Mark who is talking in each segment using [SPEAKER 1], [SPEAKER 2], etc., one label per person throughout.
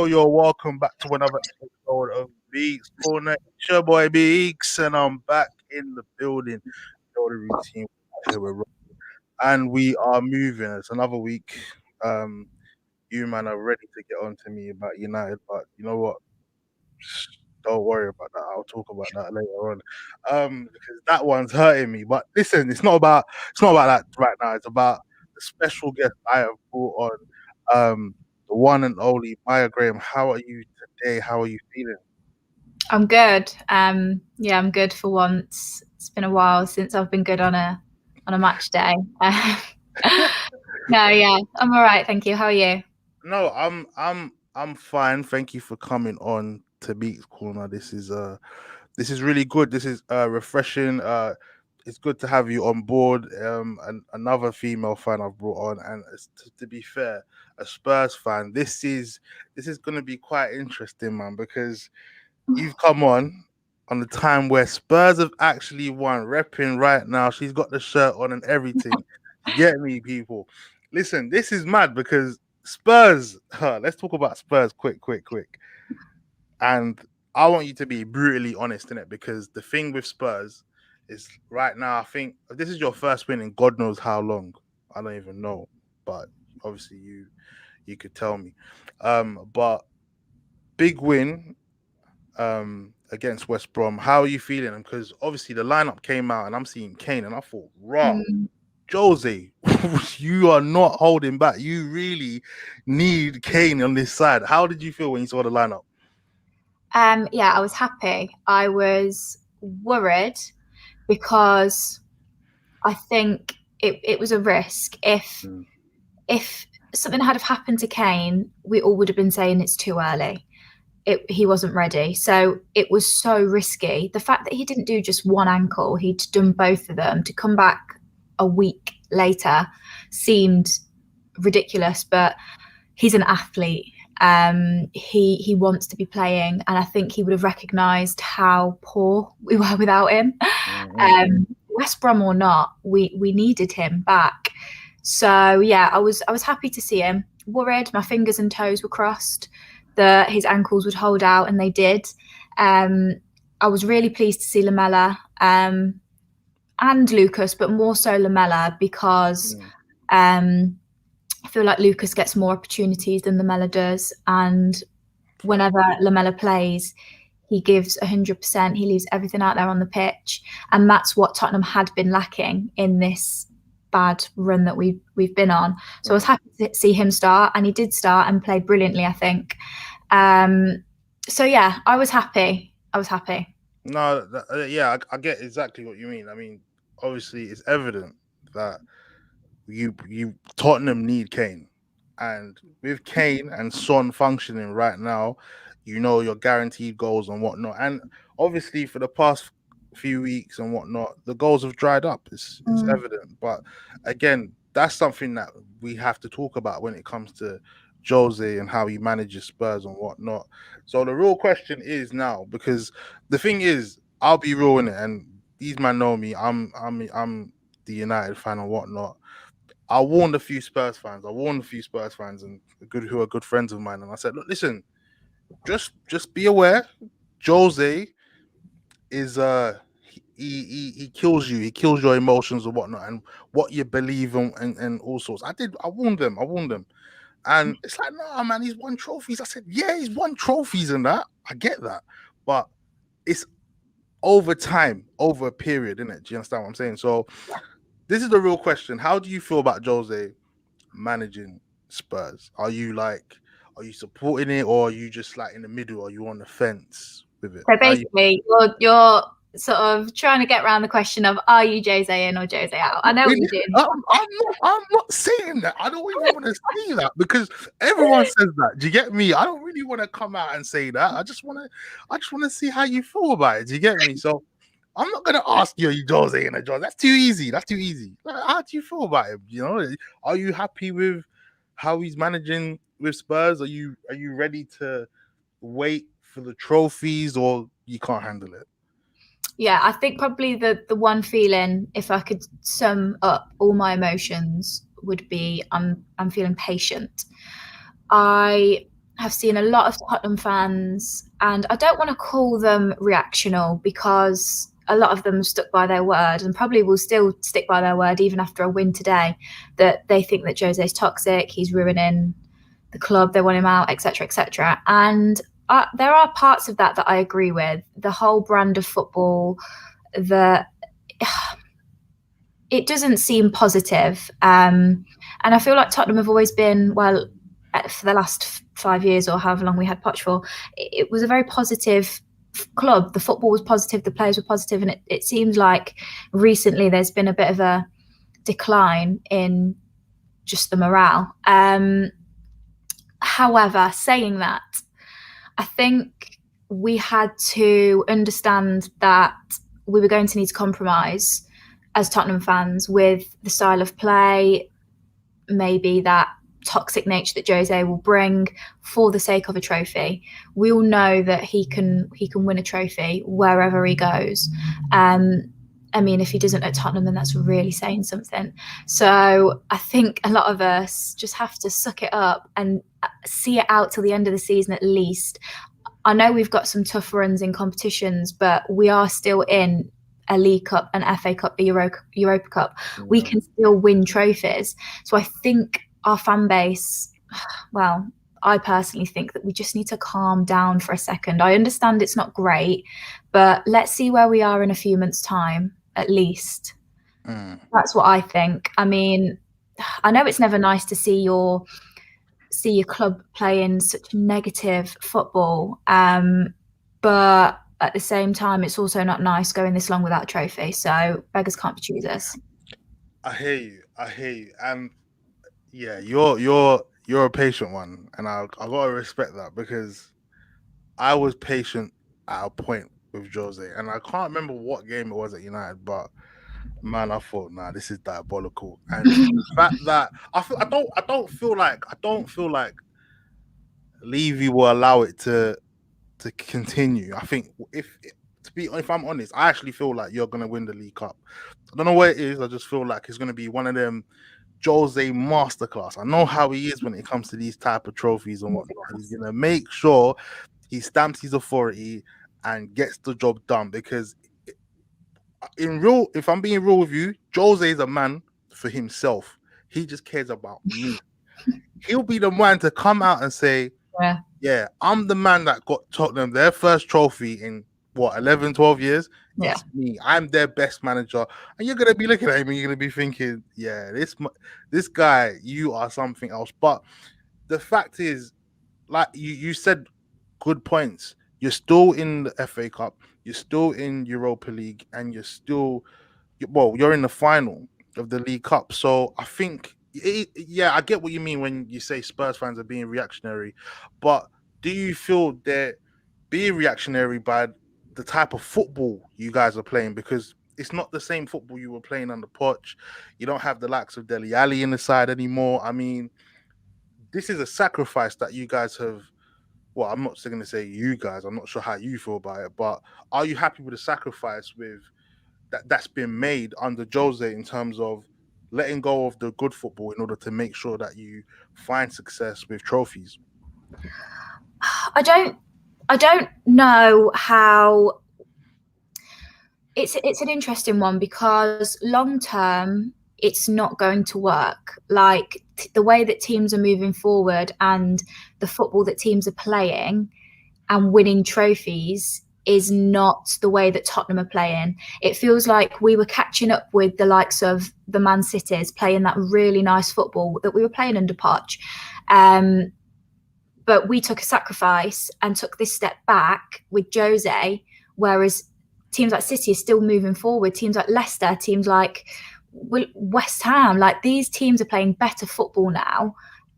[SPEAKER 1] Yo, welcome back to another episode of Beeks Corner. It's your boy Beeks, and I'm back in the building. Know the routine here and we are moving. It's another week. Um, you man are ready to get on to me about United, but you know what? Don't worry about that. I'll talk about that later on. Because that one's hurting me. But listen, it's not about that right now. It's about the special guest I have brought on. The one and only Maya Graham. How are you today? How are you feeling?
[SPEAKER 2] I'm good. Yeah, I'm good for once. It's been a while since I've been good on a match day. No, yeah, I'm all right, thank you. How are you?
[SPEAKER 1] No, I'm fine. Thank you for coming on to Beats Corner. This is really good. This is refreshing. It's good to have you on board. And another female fan I've brought on, and to be fair, a Spurs fan. This is going to be quite interesting, man, because you've come on the time where Spurs have actually won. Repping right now, she's got the shirt on and everything. You get me, people? Listen, this is mad because Spurs. Let's talk about Spurs, quick. And I want you to be brutally honest in it because the thing with Spurs is right now, I think this is your first win in God knows how long. I don't even know, but obviously you could tell me. But big win against West Brom. How are you feeling? Because obviously the lineup came out and I'm seeing Kane and I thought, raw.
[SPEAKER 2] Mm.
[SPEAKER 1] Jose, you are not holding back. You really need Kane on this side. How did you feel when you saw the lineup?
[SPEAKER 2] Yeah, I was happy. I was worried because I think it was a risk. If something had have happened to Kane, we all would have been saying it's too early. He wasn't ready. So it was so risky. The fact that he didn't do just one ankle, he'd done both of them, to come back a week later seemed ridiculous, but he's an athlete. He wants to be playing, and I think he would have recognised how poor we were without him. West Brom or not, we needed him back. So yeah, I was happy to see him. Worried, my fingers and toes were crossed that his ankles would hold out, and they did. I was really pleased to see Lamella and Lucas, but more so Lamella, because I feel like Lucas gets more opportunities than Lamella does, and whenever Lamella plays, he gives 100%. He leaves everything out there on the pitch, and that's what Tottenham had been lacking in this bad run that we've been on. So I was happy to see him start, and he did start and played brilliantly, I think. So yeah, I was happy.
[SPEAKER 1] No, yeah, I get exactly what you mean. I mean, obviously, it's evident that you Tottenham need Kane, and with Kane and Son functioning right now, you're guaranteed goals and whatnot. And obviously, for the past few weeks and whatnot, the goals have dried up. It's evident. But again, that's something that we have to talk about when it comes to Jose and how he manages Spurs and whatnot. So the real question is now, because the thing is, I'll be real in it, and these men know me. I'm the United fan and whatnot. I warned a few Spurs fans. And who are good friends of mine, and I said, look, listen, just be aware. Jose is he kills you. He kills your emotions and whatnot, and what you believe in, and all sorts. I warned them. And it's like, nah, man, he's won trophies. I said, yeah, he's won trophies and that. I get that, but it's over time, over a period, isn't it? Do you understand what I'm saying? So this is the real question. How do you feel about Jose managing Spurs? Are you supporting it, or are you just like in the middle? Are you on the fence with it?
[SPEAKER 2] So basically, you're sort of trying to get around the question of, are you Jose in or Jose out? I know what you're doing.
[SPEAKER 1] I'm not saying that. I don't even want to say that because everyone says that. Do you get me? I don't really want to come out and say that. I just want to see how you feel about it. Do you get me? So I'm not gonna ask you, are you Jose in a Jose? That's too easy. Like, how do you feel about him? Are you happy with how he's managing with Spurs? Are you ready to wait for the trophies, or you can't handle it?
[SPEAKER 2] Yeah, I think probably the one feeling, if I could sum up all my emotions, would be I'm feeling patient. I have seen a lot of Tottenham fans, and I don't want to call them reactional because a lot of them stuck by their word and probably will still stick by their word even after a win today, that they think that Jose's toxic, he's ruining the club, they want him out, etc., etc. And there are parts of that I agree with. The whole brand of football, it doesn't seem positive. And I feel like Tottenham have always been, well, for the last 5 years or however long we had Poch for, it was a very positive club. The football was positive, the players were positive, and it seems like recently there's been a bit of a decline in just the morale. However, saying that, I think we had to understand that we were going to need to compromise as Tottenham fans with the style of play, maybe that toxic nature that Jose will bring for the sake of a trophy. We all know that he can win a trophy wherever he goes. I mean, if he doesn't at Tottenham, then that's really saying something. So I think a lot of us just have to suck it up and see it out till the end of the season at least. I know we've got some tough runs in competitions, but we are still in a League Cup, an FA Cup, a Europa Cup. Yeah. We can still win trophies. So I think our fan base, well, I personally think that we just need to calm down for a second. I understand it's not great, but let's see where we are in a few months' time, at least. That's what I think. I mean, I know it's never nice to see your club playing such negative football, but at the same time, it's also not nice going this long without a trophy. So beggars can't be choosers.
[SPEAKER 1] I hear you, and yeah, you're a patient one, and I gotta respect that because I was patient at a point with Jose, and I can't remember what game it was at United, but man, I thought, nah, this is diabolical. And the fact that I don't feel like Levy will allow it to continue. I think if I'm honest, I actually feel like you're gonna win the League Cup. I don't know what it is. I just feel like it's gonna be one of them Jose masterclass. I know how he is when it comes to these type of trophies and whatnot. He's gonna make sure he stamps his authority and gets the job done, because if I'm being real with you, Jose is a man for himself. He just cares about me. He'll be the man to come out and say, yeah, I'm the man that got Tottenham their first trophy in 11, 12 years.
[SPEAKER 2] Yeah.
[SPEAKER 1] It's me. I'm their best manager. And you're going to be looking at him and you're going to be thinking, yeah, this guy, you are something else. But the fact is, like you said, good points. You're still in the FA Cup. You're still in Europa League. And you're in the final of the League Cup. So I think, I get what you mean when you say Spurs fans are being reactionary. But do you feel they're being reactionary by the type of football you guys are playing? Because it's not the same football you were playing under Poch. You don't have the likes of Dele Alli in the side anymore. I mean, this is a sacrifice that you guys have. Well, I'm not going to say you guys. I'm not sure how you feel about it. But are you happy with the sacrifice that's been made under Jose in terms of letting go of the good football in order to make sure that you find success with trophies?
[SPEAKER 2] I don't know how. It's an interesting one because long term it's not going to work. Like the way that teams are moving forward and the football that teams are playing and winning trophies is not the way that Tottenham are playing. It feels like we were catching up with the likes of the Man Cities playing that really nice football that we were playing under Poch. But we took a sacrifice and took this step back with Jose, whereas teams like City are still moving forward. Teams like Leicester, teams like West Ham, like these teams are playing better football now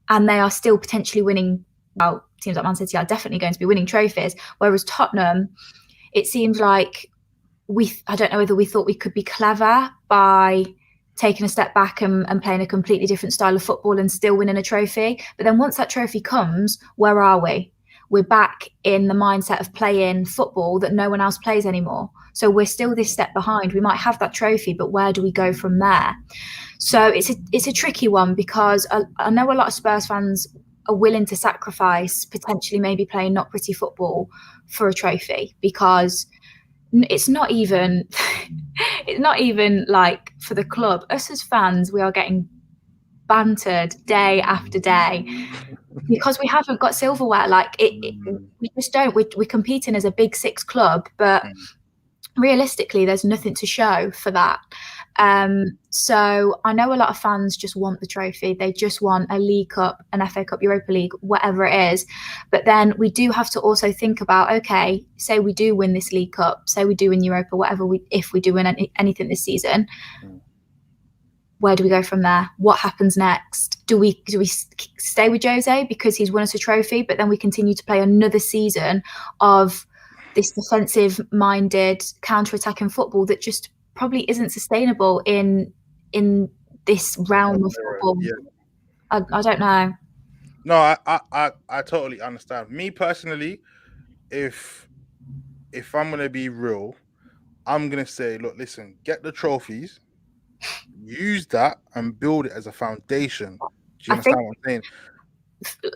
[SPEAKER 2] and they are still potentially winning. Well, teams like Man City are definitely going to be winning trophies. Whereas Tottenham, it seems like I don't know whether we thought we could be clever by taking a step back and playing a completely different style of football and still winning a trophy. But then once that trophy comes, where are we? We're back in the mindset of playing football that no one else plays anymore. So we're still this step behind. We might have that trophy, but where do we go from there? So it's a tricky one because I know a lot of Spurs fans are willing to sacrifice potentially maybe playing not pretty football for a trophy, because it's not even it's not even like for the club. Us as fans, we are getting bantered day after day because we haven't got silverware. Like we just don't. We're competing as a big six club, but realistically, there's nothing to show for that. So I know a lot of fans just want the trophy. They just want a League Cup, an FA Cup, Europa League, whatever it is. But then we do have to also think about, okay, say we do win this League Cup, say we do win Europa, if we do win anything this season, where do we go from there? What happens next? Do we stay with Jose because he's won us a trophy, but then we continue to play another season of this defensive-minded, counter-attacking football that just probably isn't sustainable in this realm of football?
[SPEAKER 1] Yeah.
[SPEAKER 2] I don't know.
[SPEAKER 1] No, I totally understand. Me personally, if I'm gonna be real, I'm gonna say, look, listen, get the trophies, use that, and build it as a foundation. Do you understand what I'm saying?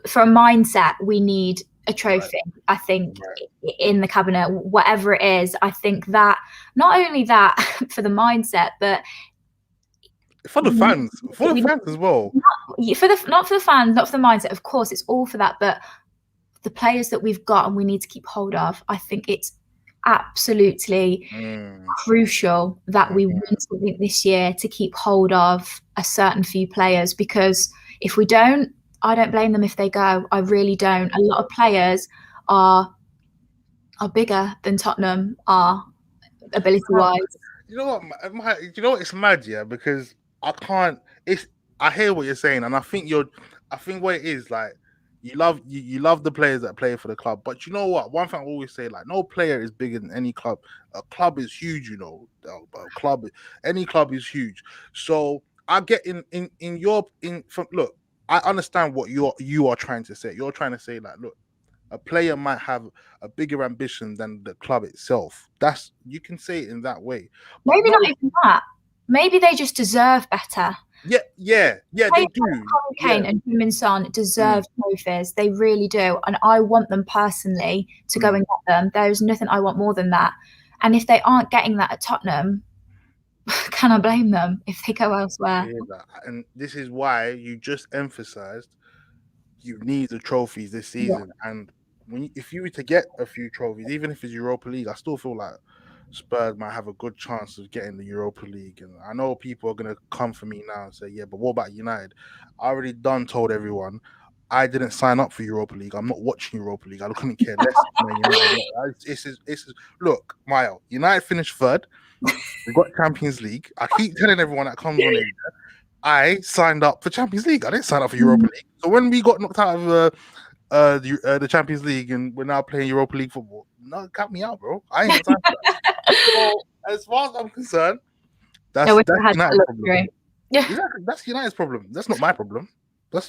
[SPEAKER 2] For a mindset, we need a trophy. Right. I think in the cabinet, whatever it is, I think that not only that for the mindset, but
[SPEAKER 1] for the fans, as well.
[SPEAKER 2] Not for the fans, not for the mindset. Of course, it's all for that, but the players that we've got and we need to keep hold of, I think it's absolutely crucial that we win something this year to keep hold of a certain few players, because if we don't, I don't blame them if they go. I really don't. A lot of players are bigger than Tottenham are ability-wise.
[SPEAKER 1] You know what? You know what? It's mad, yeah, because I can't. I hear what you're saying, and I think what it is, like, you love the players that play for the club, but you know what? One thing I always say, like, no player is bigger than any club. A club is huge, you know. Any club is huge. So I get look. I understand what you are trying to say. You're trying to say, like, look, a player might have a bigger ambition than the club itself. You can say it in that way. But
[SPEAKER 2] maybe not even that. Maybe they just deserve better.
[SPEAKER 1] Yeah, they do.
[SPEAKER 2] Harry Kane and Heung-min Son deserve trophies. They really do. And I want them personally to go and get them. There's nothing I want more than that. And if they aren't getting that at Tottenham, can I blame them if they go elsewhere?
[SPEAKER 1] And this is why you just emphasized you need the trophies this season. Yeah. And if you were to get a few trophies, even if it's Europa League, I still feel like Spurs might have a good chance of getting the Europa League. And I know people are going to come for me now and say, yeah, but what about United? I already told everyone I didn't sign up for Europa League. I'm not watching Europa League. I couldn't care less. Look, Maya, United finished third. We got Champions League. I keep telling everyone that comes on here, I signed up for Champions League. I didn't sign up for Europa League. So when we got knocked out of the Champions League and we're now playing Europa League football, no, cut me out, bro. I ain't got time for that. So as far as I'm concerned, that's United's problem. Yeah, exactly. That's United's problem. That's not my problem. That's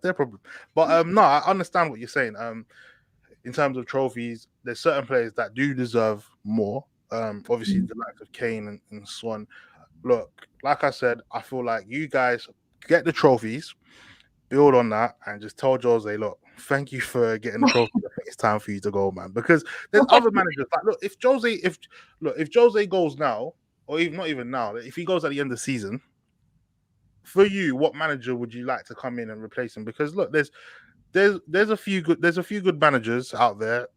[SPEAKER 1] their problem. But no, I understand what you're saying. In terms of trophies, there's certain players that do deserve more. Obviously, the likes of Kane and Son. Look, like I said, I feel like you guys get the trophies, build on that, and just tell Jose, look, thank you for getting the trophy. I think it's time for you to go, man. Because there's other managers. Like, look, if Jose goes now, or even not even now, if he goes at the end of the season, for you, what manager would you like to come in and replace him? Because look, there's a few good managers out there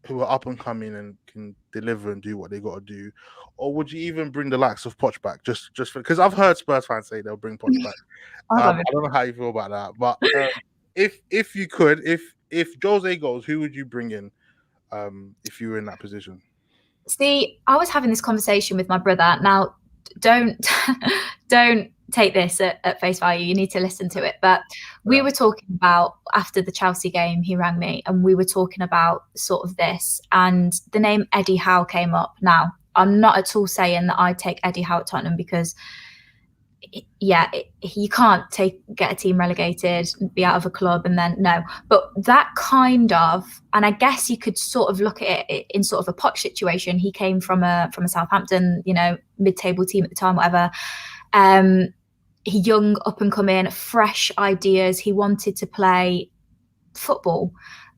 [SPEAKER 1] who are up and coming and can deliver and do what they got to do. Or would you even bring the likes of Poch back? Just because I've heard Spurs fans say they'll bring Poch back. I don't know how you feel about that, but if you could, if Jose goes, who would you bring in if you were in that position?
[SPEAKER 2] See, I was having this conversation with my brother. Now, don't take this at face value. You need to listen to it. But we were talking about, after the Chelsea game, he rang me and we were talking about sort of this, and the name Eddie Howe came up. Now, I'm not at all saying that I take Eddie Howe at Tottenham, because you can't get a team relegated, be out of a club, and then no. But that kind of, and I guess you could sort of look at it in sort of a Poch situation. He came from a Southampton, mid-table team at the time, whatever. young, up and coming, fresh ideas. He wanted to play football,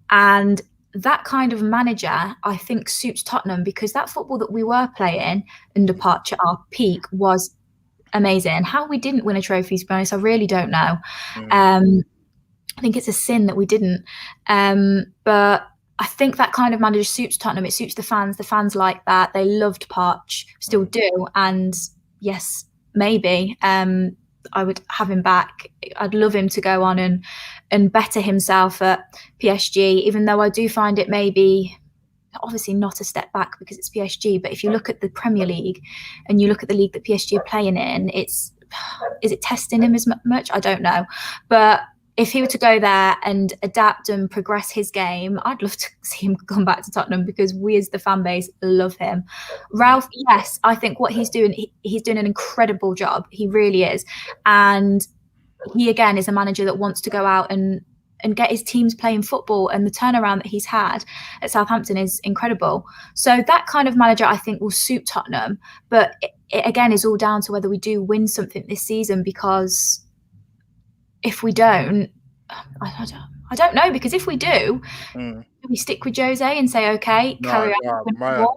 [SPEAKER 2] and that kind of manager, I think, suits Tottenham, because that football that we were playing under Poch at our peak was amazing. How we didn't win a trophy, to be honest, I really don't know. I think it's a sin that we didn't. But I think that kind of manager suits Tottenham. It suits the fans. The fans like that. They loved Poch, still do. And yes, maybe I would have him back. I'd love him to go on and better himself at PSG, even though I do find it maybe obviously not a step back because it's PSG. But if you look at the Premier League and you look at the league that PSG are playing in, is it testing him as much? I don't know. But if he were to go there and adapt and progress his game, I'd love to see him come back to Tottenham, because we as the fan base love him. Ralph, yes, I think what he's doing, he's doing an incredible job. He really is. And he, again, is a manager that wants to go out and get his teams playing football, and the turnaround that he's had at Southampton is incredible. So that kind of manager, I think, will suit Tottenham. But it again is all down to whether we do win something this season, because if we don't, I don't know, because if we do we stick with Jose and say, okay, carry on?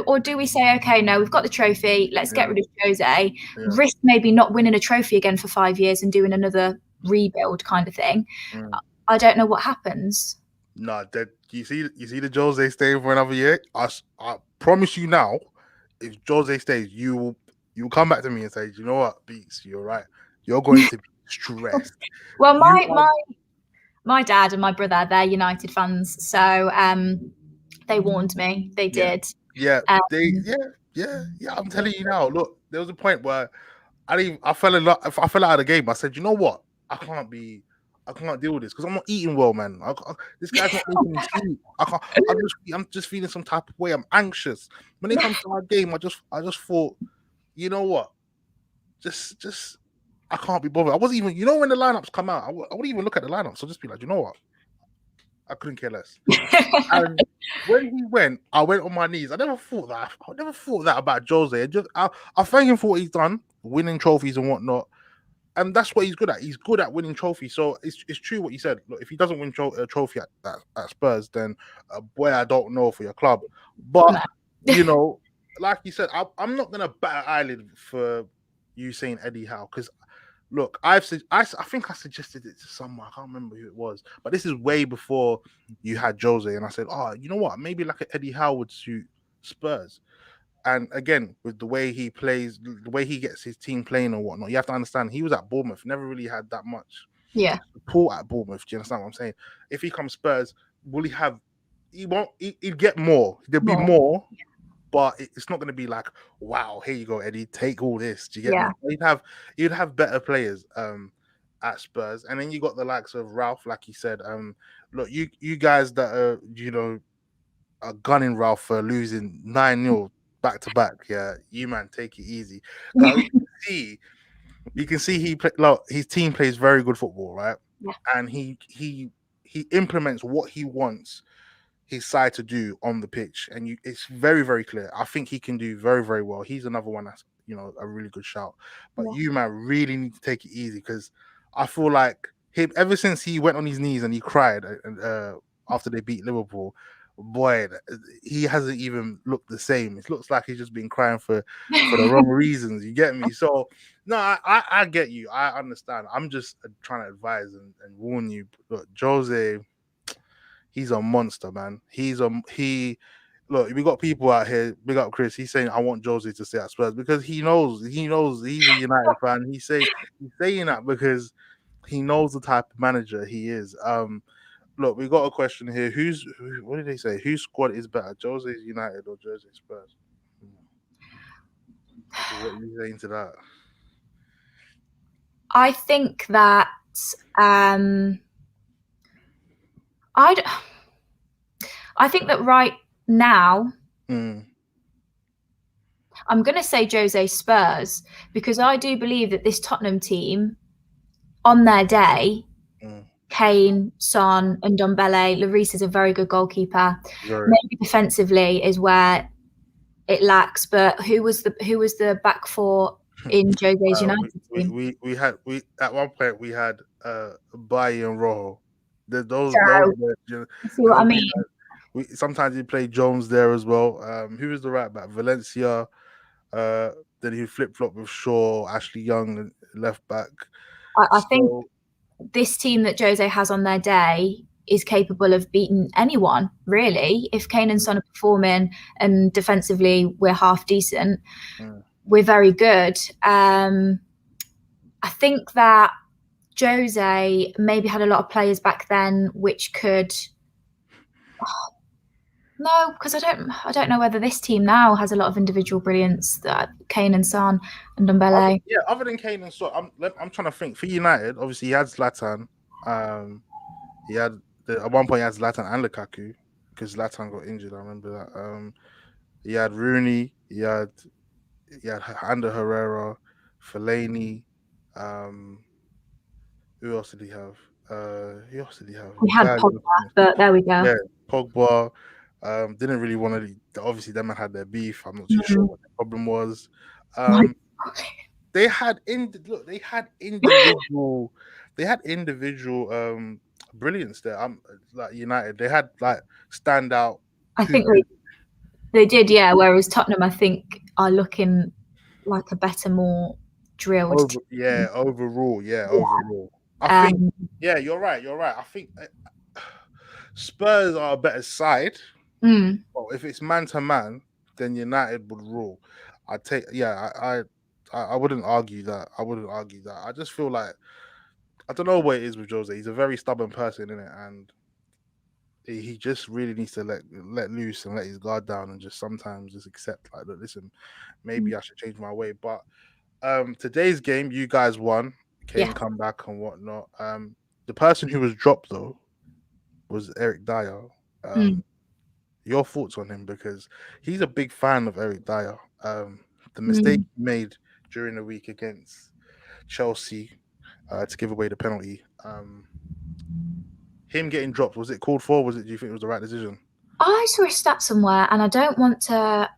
[SPEAKER 2] Or do we say, okay, no, we've got the trophy, let's get rid of Jose, risk maybe not winning a trophy again for 5 years and doing another rebuild kind of thing? I don't know what happens.
[SPEAKER 1] No, you see the Jose staying for another year. I promise you now, if Jose stays, you will come back to me and say, you know what, Beeks, you're right. You're going to be stressed.
[SPEAKER 2] Well, my dad and my brother, they're United fans, so they warned me. They did.
[SPEAKER 1] Yeah. I'm telling you now. Look, there was a point where I fell out of the game. I said, you know what? I can't deal with this because I'm not eating well, man. This guy's not making me sleep. I'm just feeling some type of way. I'm anxious. When it comes to our game, I just thought, you know what? Just I can't be bothered. I wasn't even, when the lineups come out, I wouldn't even look at the lineups. So just be like, you know what? I couldn't care less. And when he went, I went on my knees. I never thought that about Jose. I thank him for what he's done, winning trophies and whatnot. And that's what he's good at. He's good at winning trophies. So it's true what you said. Look, if he doesn't win a trophy at Spurs, then boy, I don't know for your club. But like you said, I'm not gonna bat an eyelid for you saying Eddie Howe, because look, I think I suggested it to someone. I can't remember who it was, but this is way before you had Jose, and I said, oh, you know what? Maybe like an Eddie Howe would suit Spurs. And again, with the way he plays, the way he gets his team playing and whatnot, you have to understand he was at Bournemouth, never really had that much support at Bournemouth. Do you understand what I'm saying? If he comes Spurs, will he have? He won't. He'd get more. There'll be more. But it's not going to be like, wow, here you go, Eddie, take all this. Do you get me? You'd have better players at Spurs, and then you got the likes of Ralph, like you said. Look, you guys that are gunning Ralph for losing 9-0 back to back. Yeah, you man, take it easy. You can see his team plays very good football, right?
[SPEAKER 2] Yeah.
[SPEAKER 1] And he implements what he wants his side to do on the pitch, and it's very, very clear. I think he can do very, very well. He's another one that's a really good shout. But you man really need to take it easy, because I feel like him, ever since he went on his knees and he cried after they beat Liverpool, boy, he hasn't even looked the same. It looks like he's just been crying for the wrong reasons. You get me? So no, I get you. I understand. I'm just trying to advise and warn you. Look, Jose, he's a monster, man. Look, we got people out here. Big up Chris. He's saying I want Jose to stay at Spurs because he knows he's a United fan. He's saying that because he knows the type of manager he is. Look, we got a question here. What did they say? Whose squad is better, Jose's United or Jose Spurs? What are you saying to that?
[SPEAKER 2] I think that I think that right now, I'm going to say Jose Spurs, because I do believe that this Tottenham team, on their day, Kane, Son, and Ndombele, Lloris is a very good goalkeeper. Maybe defensively is where it lacks, but who was the back four in Jose's
[SPEAKER 1] Uh,
[SPEAKER 2] United team.
[SPEAKER 1] we had at one point we had Baye and Rojo. Those
[SPEAKER 2] So
[SPEAKER 1] were,
[SPEAKER 2] you see
[SPEAKER 1] and
[SPEAKER 2] what I
[SPEAKER 1] then
[SPEAKER 2] mean?
[SPEAKER 1] we sometimes he played Jones there as well. Who was the right back? Valencia. Uh, then he flip flop with Shaw, Ashley Young, left back.
[SPEAKER 2] I think
[SPEAKER 1] So
[SPEAKER 2] this team that Jose has on their day is capable of beating anyone, really. If Kane and Son are performing and defensively we're half decent, we're very good. I think that Jose maybe had a lot of players back then which could. No, because I don't know whether this team now has a lot of individual brilliance. That Kane and Son and Ndombele.
[SPEAKER 1] other than Kane and Son, I'm trying to think. For United, obviously he had Zlatan. He had at one point he had Zlatan and Lukaku because Zlatan got injured. I remember that. He had Rooney. He had Ander Herrera, Fellaini. Who else did he have? Who else did he have?
[SPEAKER 2] We had Pogba, but there we go.
[SPEAKER 1] Yeah, Pogba. Didn't really want to. Obviously, them man had their beef. I'm not too sure what the problem was. They had individual. They had individual brilliance there. Like United, they had like standout.
[SPEAKER 2] I think they did, yeah. Whereas Tottenham, I think, are looking like a better, more drilled team.
[SPEAKER 1] Overall. I think, yeah, you're right. I think Spurs are a better side. Well, if it's man to man, then United would rule. I wouldn't argue that. I just feel like I don't know what it is with Jose. He's a very stubborn person, isn't it? And he just really needs to let loose and let his guard down and just sometimes just accept like, look, listen, maybe I should change my way. But today's game, you guys won. Kane come back and whatnot. The person who was dropped though was Eric Dier. Your thoughts on him, because he's a big fan of Eric Dier. The mistake he made during the week against Chelsea to give away the penalty. Him getting dropped, was it called for? Do you think it was the right decision?
[SPEAKER 2] I saw a stat somewhere, and I don't want to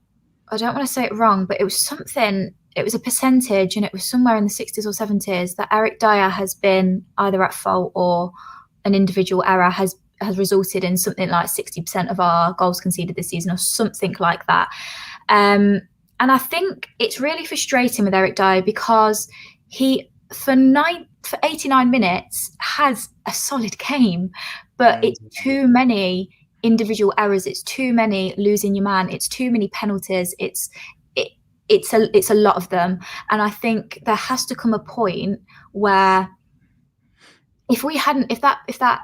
[SPEAKER 2] say it wrong, but it was something. It was a percentage, and it was somewhere in the 60s or 70s that Eric Dier has been either at fault or an individual error has resulted in something like 60% of our goals conceded this season, or something like that. And I think it's really frustrating with Eric Dier because he for 89 minutes has a solid game, but it's too many individual errors. It's too many losing your man. It's too many penalties. It's a lot of them, and I think there has to come a point where if that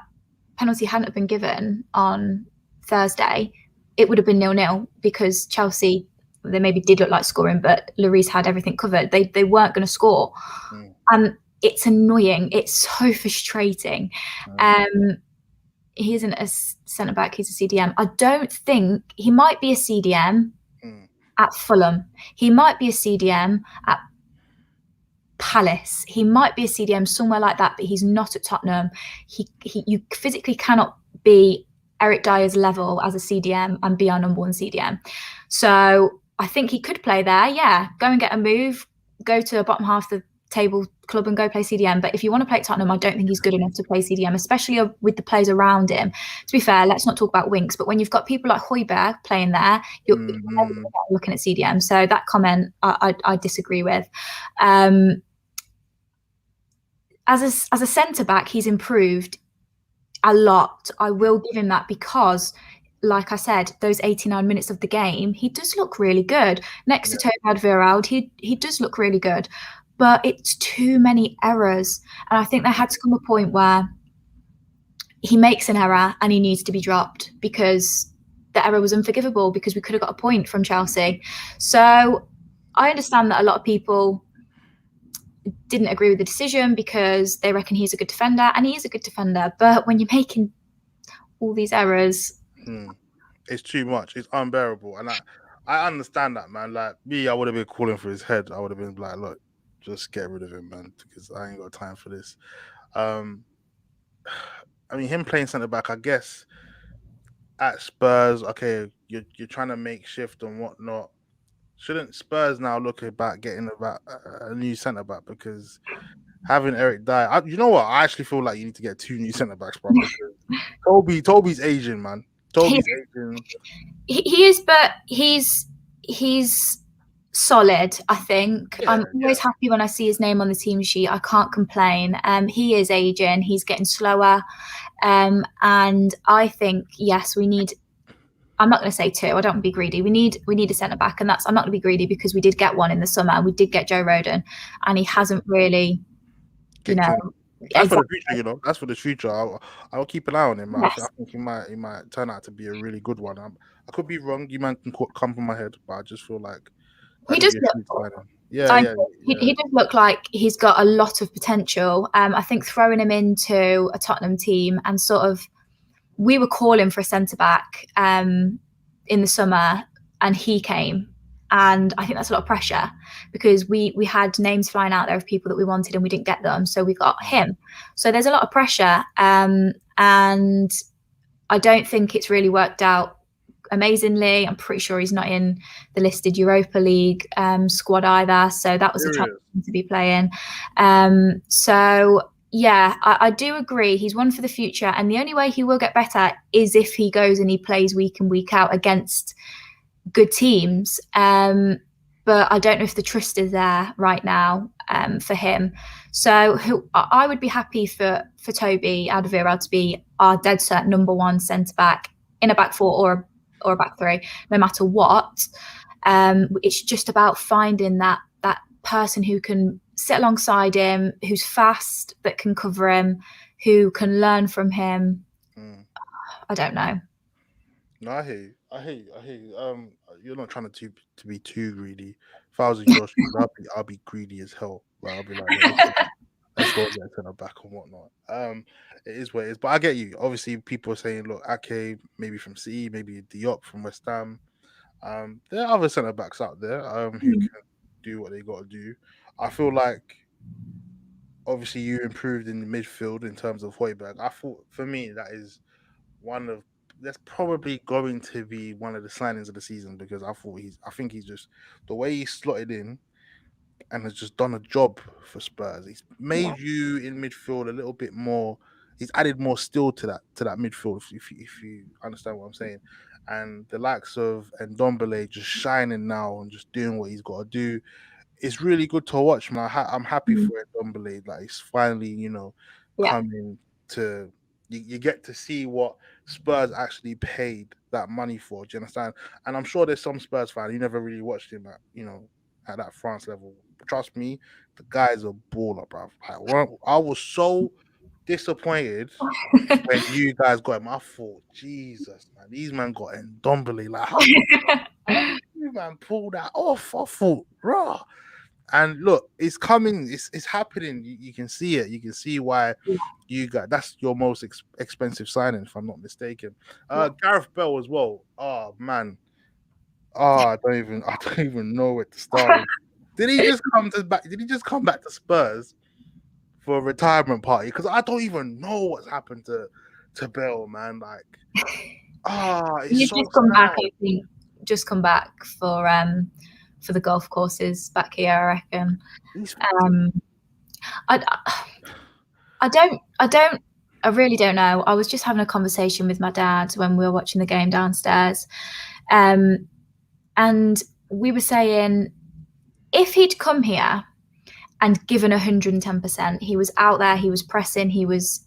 [SPEAKER 2] penalty hadn't have been given on Thursday, it would have been 0-0 because Chelsea, they maybe did look like scoring, but Lloris had everything covered. They weren't going to score. And it's annoying. It's so frustrating. He isn't a centre back. He's a CDM. I don't think he might be a CDM at Fulham. He might be a CDM at Palace. He might be a CDM somewhere like that, but he's not at Tottenham. You physically cannot be Eric Dier's level as a CDM and be our number one CDM. So I think he could play there. Yeah, go and get a move, go to the bottom half of the table club and go play CDM. But if you want to play at Tottenham, I don't think he's good enough to play CDM, especially with the players around him. To be fair, let's not talk about Winks, but when you've got people like Højbjerg playing there, you're looking at CDM. So that comment I disagree with. As a centre back, he's improved a lot. I will give him that because, like I said, those 89 minutes of the game, he does look really good. Next to Toby Alderweireld, he does look really good. But it's too many errors. And I think there had to come a point where he makes an error and he needs to be dropped because the error was unforgivable because we could have got a point from Chelsea. So I understand that a lot of people didn't agree with the decision because they reckon he's a good defender, and he is a good defender. But when you're making all these errors,
[SPEAKER 1] it's too much. It's unbearable. And I understand that, man. Like me, I would have been calling for his head. I would have been like, look, just get rid of him, man, because I ain't got time for this. I mean, him playing centre back, I guess at Spurs, okay, you're trying to make shift and whatnot. shouldn't Spurs now look about getting about a new centre back because having Eric Dier, you know what? I actually feel like you need to get 2 new centre backs, bro. Because Toby's Asian, man.
[SPEAKER 2] He,
[SPEAKER 1] Toby's Asian.
[SPEAKER 2] he is, but he's solid. I think I'm always happy when I see his name on the team sheet. I can't complain. He is aging. He's getting slower, and I think yes, we need. I'm not going to say 2. I don't want to be greedy. We need a centre back, and I'm not going to be greedy because we did get one in the summer. We did get Joe Rodon, and he hasn't really,
[SPEAKER 1] That's for the future, you know. That's for the future. I'll keep an eye on him. Yes. I think he might turn out to be a really good one. I could be wrong. You man can come from my head, but I just feel like
[SPEAKER 2] he does look. He does look like he's got a lot of potential. I think throwing him into a Tottenham team and sort of, we were calling for a centre back in the summer, and he came. And I think that's a lot of pressure because we had names flying out there of people that we wanted and we didn't get them. So we got him. So there's a lot of pressure. And I don't think it's really worked out amazingly. I'm pretty sure he's not in the listed Europa League squad either. So that was a challenge to be playing. So yeah, I do agree. He's one for the future. And the only way he will get better is if he goes and he plays week in, week out against good teams, but I don't know if the trust is there right now for him. So I would be happy for Toby Alderweireld to be our dead set number 1 centre back in a back 4 or a back 3, no matter what. It's just about finding that person who can sit alongside him, who's fast, that can cover him, who can learn from him. I don't know.
[SPEAKER 1] No, I hear you. You're not trying to be too greedy. If I was in your shoes, I'll be greedy as hell. Like, I'll be like, let's go get centre back and whatnot. It is what it is. But I get you. Obviously, people are saying, look, Ake, maybe from City, maybe Diop from West Ham. There are other centre backs out there who can do what they got to do. I feel like, obviously, you improved in the midfield in terms of Højbjerg. I thought, for me, that's probably going to be one of the signings of the season because I think he's just the way he's slotted in and has just done a job for Spurs. He's made you in midfield a little bit more. He's added more steel to that midfield, if you understand what I'm saying. And the likes of Ndombele just shining now and just doing what he's got to do. It's really good to watch, man. I'm happy for Ndombele. Like, he's finally, coming to. You get to see what Spurs actually paid that money for. Do you understand? And I'm sure there's some Spurs fan who never really watched him at that France level. But trust me, the guy's a baller, bro. Like, I was so disappointed when you guys got him. I thought, Jesus, man, these men got Ndombele. Like, how you man pull that off? I thought, raw. And look, it's coming. It's happening. You can see it. You can see why that's your most expensive signing, if I'm not mistaken. Gareth Bale as well. Oh man. I don't even know where to start. Did he just come back to Spurs for a retirement party? Because I don't even know what's happened to Bale, man. Like,
[SPEAKER 2] he's so just come sad. Back. I think just come back for the golf courses back here, I reckon. I really don't know. I was just having a conversation with my dad when we were watching the game downstairs. And we were saying, if he'd come here and given 110%, he was out there, he was pressing, he was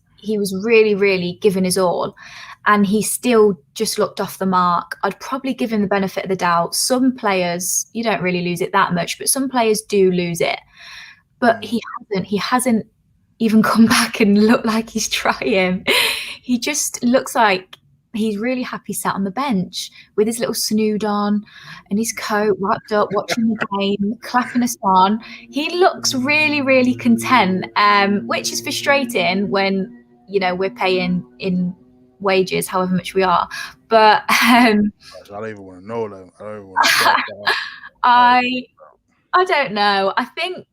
[SPEAKER 2] really, really giving his all, and he still just looked off the mark, I'd probably give him the benefit of the doubt. Some players, you don't really lose it that much, but some players do lose it. But he hasn't even come back and looked like he's trying. He just looks like he's really happy sat on the bench with his little snood on and his coat wrapped up, watching the game, clapping us on. He looks really, really content, which is frustrating when, we're paying in wages, however much we are. But
[SPEAKER 1] I don't even want to know them. I don't even want to
[SPEAKER 2] I don't know. I think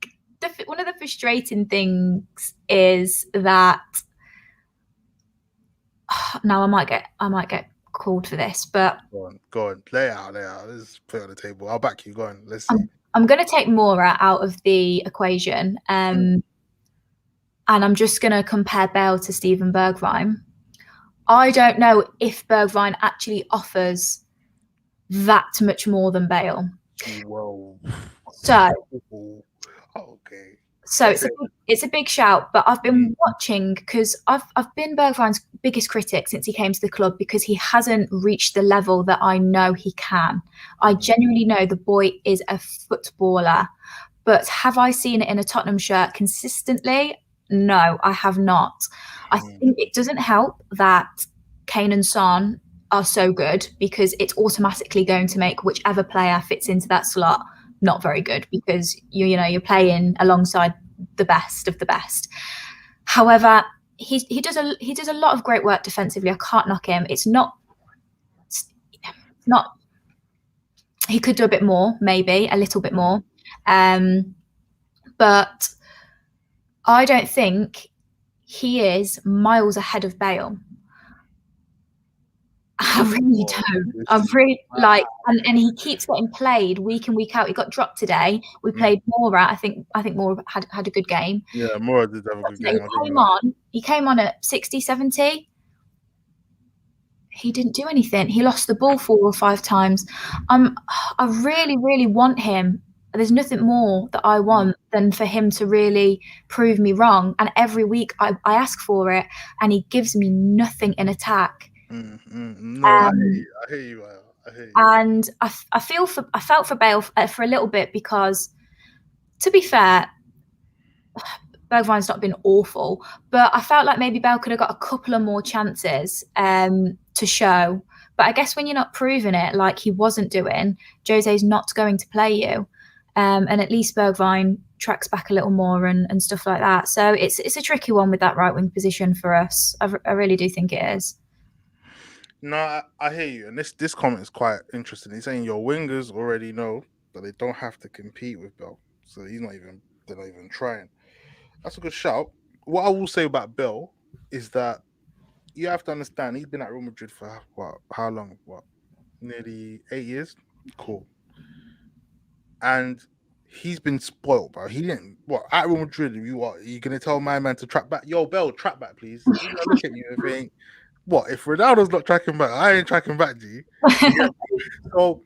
[SPEAKER 2] one of the frustrating things is that now I might get called for this, but
[SPEAKER 1] Go on, lay it out. Let's put it on the table. I'll back you. Go on, let's see.
[SPEAKER 2] I'm going to take Moura out of the equation, and I'm just going to compare Bale to Steven Bergwijn. I don't know if Bergwijn actually offers that much more than Bale.
[SPEAKER 1] Whoa.
[SPEAKER 2] So,
[SPEAKER 1] okay.
[SPEAKER 2] So it's a big shout, but I've been watching because I've been Bergwijn's biggest critic since he came to the club because he hasn't reached the level that I know he can. I genuinely know the boy is a footballer, but have I seen it in a Tottenham shirt consistently? No, I have not. I think it doesn't help that Kane and Son are so good because it's automatically going to make whichever player fits into that slot not very good because you're playing alongside the best of the best. However, he does a lot of great work defensively. I can't knock him. It's not. He could do a bit more, maybe a little bit more, but I don't think he is miles ahead of Bale. I really don't. I'm really and he keeps getting played week in, week out. He got dropped today. We played Moura. I think Moura had a good game.
[SPEAKER 1] Yeah, Moura did have a good game.
[SPEAKER 2] He came on at 60, 70. He didn't do anything. He lost the ball 4 or 5 times. I really, really want him. There's nothing more that I want than for him to really prove me wrong. And every week I ask for it, and he gives me nothing in attack.
[SPEAKER 1] No, I hear you.
[SPEAKER 2] And I felt for Bale for a little bit because, to be fair, Bergwijn's not been awful, but I felt like maybe Bale could have got a couple of more chances to show. But I guess when you're not proving it, like he wasn't doing, Jose's not going to play you, and at least Bergwijn tracks back a little more and stuff like that. So it's a tricky one with that right wing position for us. I really do think it is.
[SPEAKER 1] No, I hear you, and this comment is quite interesting. He's saying your wingers already know that they don't have to compete with Bale, so they're not even trying. That's a good shout. What I will say about Bale is that you have to understand he's been at Real Madrid for how long? Nearly 8 years. Cool. And he's been spoiled, bro. He didn't. At Real Madrid? You gonna tell my man to track back? Yo, Bale, track back, please. He's gonna look at you and think, if Ronaldo's not tracking back, I ain't tracking back, G. So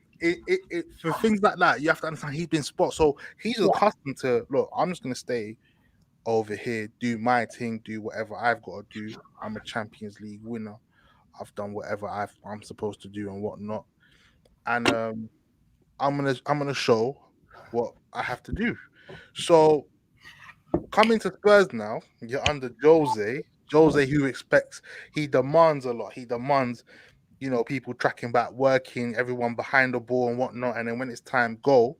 [SPEAKER 1] for things like that, you have to understand he's been spot. So he's accustomed to, look, I'm just gonna stay over here, do my thing, do whatever I've got to do. I'm a Champions League winner. I've done whatever I'm supposed to do and whatnot. And I'm gonna show what I have to do. So coming to Spurs now, you're under Jose, who he demands a lot. He demands, people tracking back, working, everyone behind the ball and whatnot. And then when it's time go,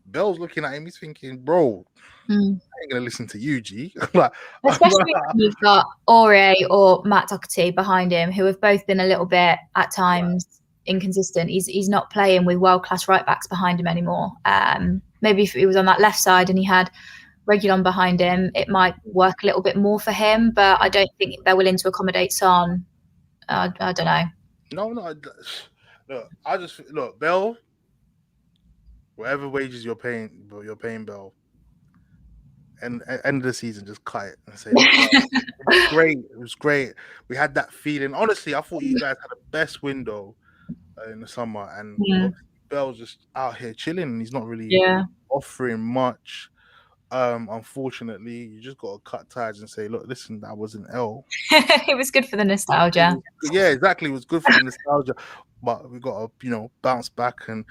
[SPEAKER 1] Bell's looking at him, he's thinking, bro, I ain't gonna listen to you, G.
[SPEAKER 2] Especially when you've got Aurier or Matt Doherty behind him, who have both been a little bit at times inconsistent. He's not playing with world-class right backs behind him anymore. Maybe if he was on that left side and he had Reguilon behind him, it might work a little bit more for him, but I don't think they're willing to accommodate Son. I don't know.
[SPEAKER 1] No. Look, Bell, whatever wages you're paying Bell, and at end of the season, just cut it and say, it was great. We had that feeling. Honestly, I thought you guys had the best window in the summer, and Bell's just out here chilling, and he's not really offering much. Unfortunately, you just got to cut ties and say, look, listen, that was an L.
[SPEAKER 2] It was good for the nostalgia.
[SPEAKER 1] Yeah, exactly. It was good for the nostalgia, but we got to, bounce back and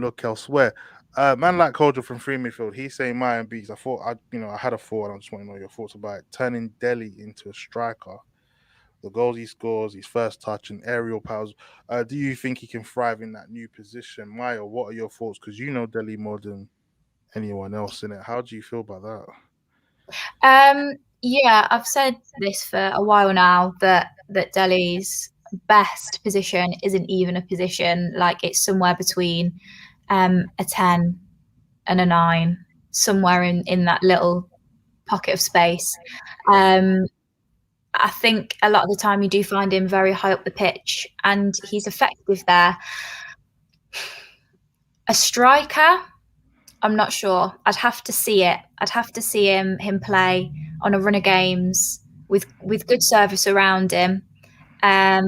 [SPEAKER 1] look elsewhere. Man like Kojo from Free Midfield, he's saying Maya Beeks. I thought I had a thought, and I just want to know your thoughts about it. Turning Dele into a striker, the goals he scores, his first touch and aerial powers. Do you think he can thrive in that new position? Maya, what are your thoughts? Because you know Dele more than anyone else in it. How do you feel about
[SPEAKER 2] that? Yeah, I've said this for a while now that Dele's best position isn't even a position. Like, it's somewhere between a 10 and a 9, somewhere in that little pocket of space. I think a lot of the time you do find him very high up the pitch, and he's effective there. A striker, I'm not sure. I'd have to see it. I'd have to see him play on a run of games with good service around him. I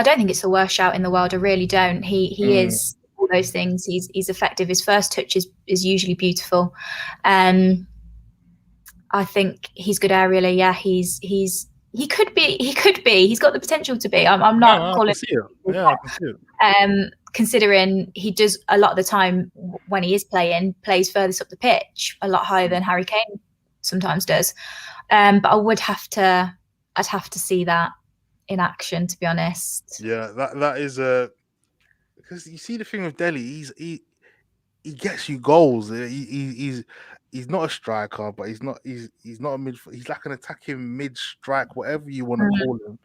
[SPEAKER 2] don't think it's the worst shout in the world. I really don't. He is all those things. He's effective. His first touch is usually beautiful. I think he's good aerially. Yeah, he could be. He's got the potential to be. I'm not calling.
[SPEAKER 1] I can see it. Yeah, I can see it.
[SPEAKER 2] Considering he does a lot of the time when he is playing, plays furthest up the pitch, a lot higher than Harry Kane sometimes does. But I'd have to see that in action, to be honest.
[SPEAKER 1] Yeah, that is because you see the thing with Dele, he gets you goals. He's not a striker, but he's not a mid. He's like an attacking mid strike, whatever you want to call him,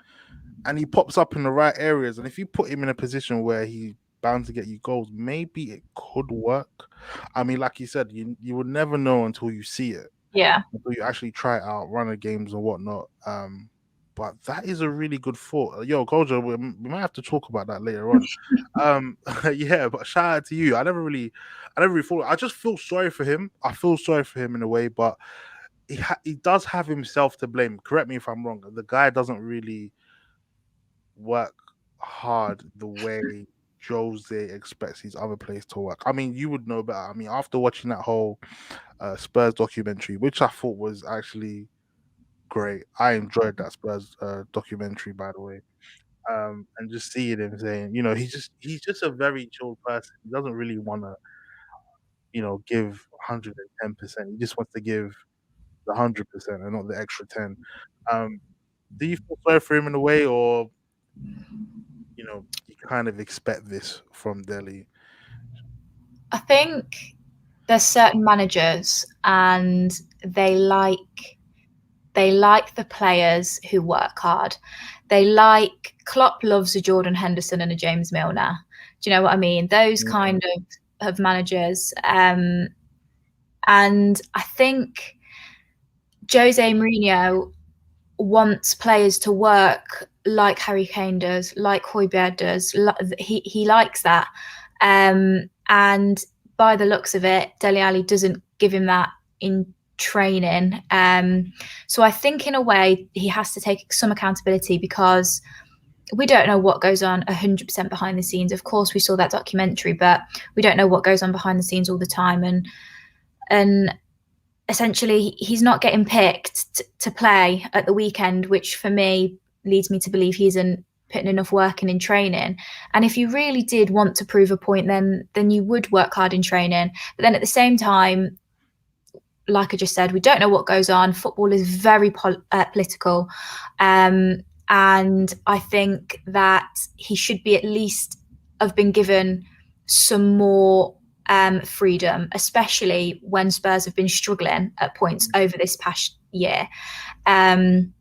[SPEAKER 1] and he pops up in the right areas. And if you put him in a position where he's bound to get you goals, maybe it could work. I mean, like you said, you would never know until you see it.
[SPEAKER 2] Yeah,
[SPEAKER 1] until you actually try it out, run the games and whatnot. But that is a really good thought. Yo, Gojo, we might have to talk about that later on. Yeah, but shout out to you. I never really thought. I just feel sorry for him. I feel sorry for him in a way, but he does have himself to blame. Correct me if I'm wrong. The guy doesn't really work hard the way Jose expects his other players to work. I mean, you would know better. I mean, after watching that whole Spurs documentary, which I thought was actually great. I enjoyed that Spurs documentary, by the way. And just seeing him saying, he's just a very chill person. He doesn't really want to, give 110%. He just wants to give the 100% and not the extra 10. Do you feel sorry for him in a way, or you kind of expect this from Dele?
[SPEAKER 2] I think there's certain managers, and they like the players who work hard. Klopp loves a Jordan Henderson and a James Milner. Do you know what I mean? Those kind of managers. And I think Jose Mourinho wants players to work like Harry Kane does, like Højbjerg does. He likes that. And by the looks of it, Dele Alli doesn't give him that in training. So I think in a way he has to take some accountability, because we don't know what goes on 100% behind the scenes. Of course, we saw that documentary, but we don't know what goes on behind the scenes all the time. And essentially, he's not getting picked to play at the weekend, which for me leads me to believe he isn't putting enough work in training. And if you really did want to prove a point, then you would work hard in training. But then at the same time, like I just said, we don't know what goes on. Football is very political. And I think that he should be at least have been given some more freedom, especially when Spurs have been struggling at points over this past year. And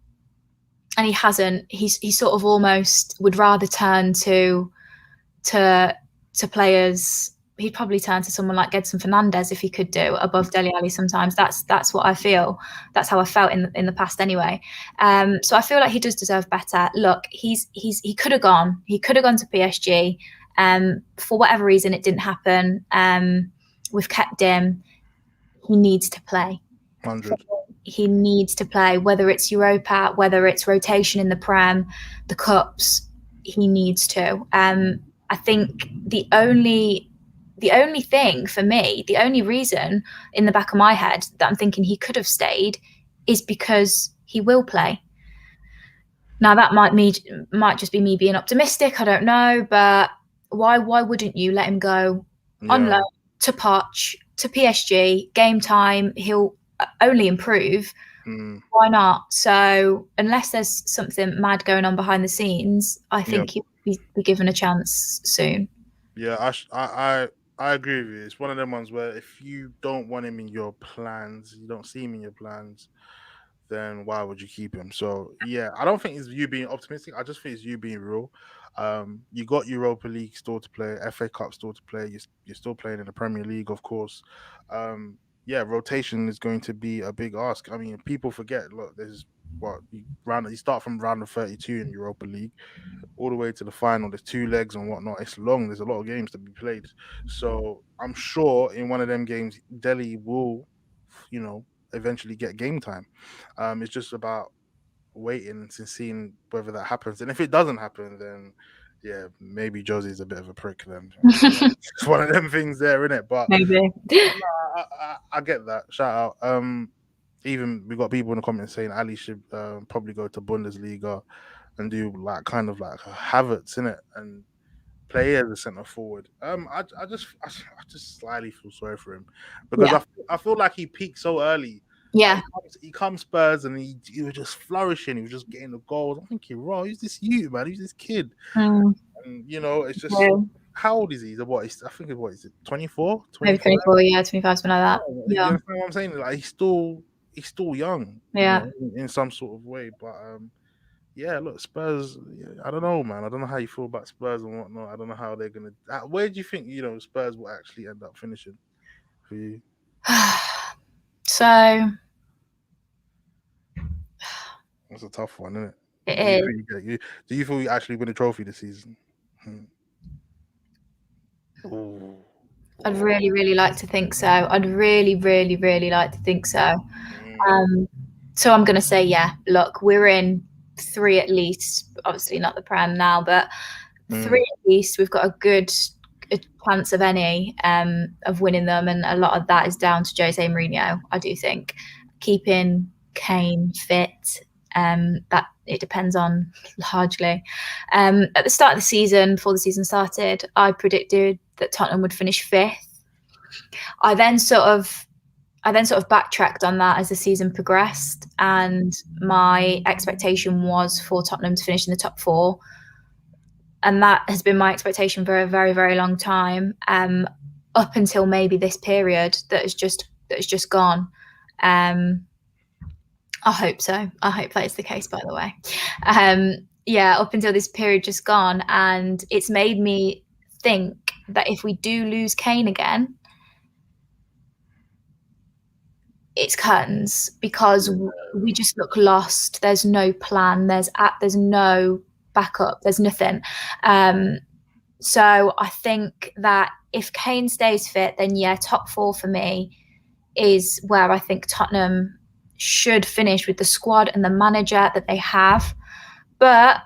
[SPEAKER 2] he hasn't. He sort of almost would rather turn to players. He'd probably turn to someone like Gedson Fernandes if he could do above Dele Alli sometimes. That's what I feel. That's how I felt in the past anyway. So I feel like he does deserve better. Look, he could have gone. He could have gone to PSG. For whatever reason, it didn't happen. We've kept him. He needs to play.
[SPEAKER 1] 100.
[SPEAKER 2] He needs to play, whether it's Europa, whether it's rotation in the Prem, the Cups. He needs to. I think the only thing for me, the only reason in the back of my head that I'm thinking he could have stayed is because he will play. Now that might just be me being optimistic. I don't know, but why wouldn't you let him go on loan to Poch, to PSG? Game time, he'll only improve. Why not? So unless there's something mad going on behind the scenes, I think he'll be given a chance soon.
[SPEAKER 1] Yeah, I agree with you. It's one of them ones where if you don't want him in your plans, you don't see him in your plans, then why would you keep him? So yeah, I don't think it's you being optimistic. I just think it's you being real. You got Europa League still to play, FA Cup still to play. You're still playing in the Premier League, of course. Yeah, rotation is going to be a big ask. I mean, people forget. Look, there's you start from round of 32 in Europa League all the way to the final. There's 2 legs and whatnot. It's long. There's a lot of games to be played. So I'm sure in one of them games, Delhi will, eventually get game time. It's just about waiting and seeing whether that happens. And if it doesn't happen, then yeah, maybe Josie's a bit of a prick. Then it's one of them things there, isn't it? But
[SPEAKER 2] Maybe.
[SPEAKER 1] I get that. Shout out. Even we got people in the comments saying Ali should probably go to Bundesliga and do like kind of like Havertz in it and play as a centre forward. I just slightly feel sorry for him because
[SPEAKER 2] Yeah.
[SPEAKER 1] I feel like he peaked so early.
[SPEAKER 2] Yeah.
[SPEAKER 1] He comes Spurs and he was just flourishing. He was just getting the goals. I'm thinking, bro, who's this you, man? Who's this kid?
[SPEAKER 2] Mm.
[SPEAKER 1] And it's just
[SPEAKER 2] Yeah.
[SPEAKER 1] how old is he? I think what is it? 24,
[SPEAKER 2] Maybe
[SPEAKER 1] 25?
[SPEAKER 2] 24, yeah, 25, something like that.
[SPEAKER 1] You
[SPEAKER 2] Yeah.
[SPEAKER 1] understand what I'm saying? Like he's still young,
[SPEAKER 2] Yeah.
[SPEAKER 1] in some sort of way. But yeah, look, Spurs. I don't know, man. I don't know how you feel about Spurs and whatnot. I don't know how they're gonna. Where do you think Spurs will actually end up finishing for you?
[SPEAKER 2] So
[SPEAKER 1] That's a tough one, isn't it?
[SPEAKER 2] it is.
[SPEAKER 1] Do you feel you actually win a trophy this season? Ooh.
[SPEAKER 2] I'd really, really like to think so. I'd really, really, really like to think so. So I'm going to say, yeah, look, we're in 3 at least. Obviously not the Prem now, but 3 at least. We've got a good chance of any of winning them, and a lot of that is down to Jose Mourinho. I do think keeping Kane fit. That it depends on largely. At the start of the season, before the season started, I predicted that Tottenham would finish 5th. I then sort of backtracked on that as the season progressed, and my expectation was for Tottenham to finish in the top 4, and that has been my expectation for a very, very long time, up until maybe this period that has just gone. I hope so. I hope that is the case, by the way. Yeah, up until this period just gone, and it's made me think that if we do lose Kane again, it's curtains, because we just look lost. There's no plan. There's no backup. There's nothing. So I think that if Kane stays fit, then yeah, top 4 for me is where I think Tottenham should finish with the squad and the manager that they have. But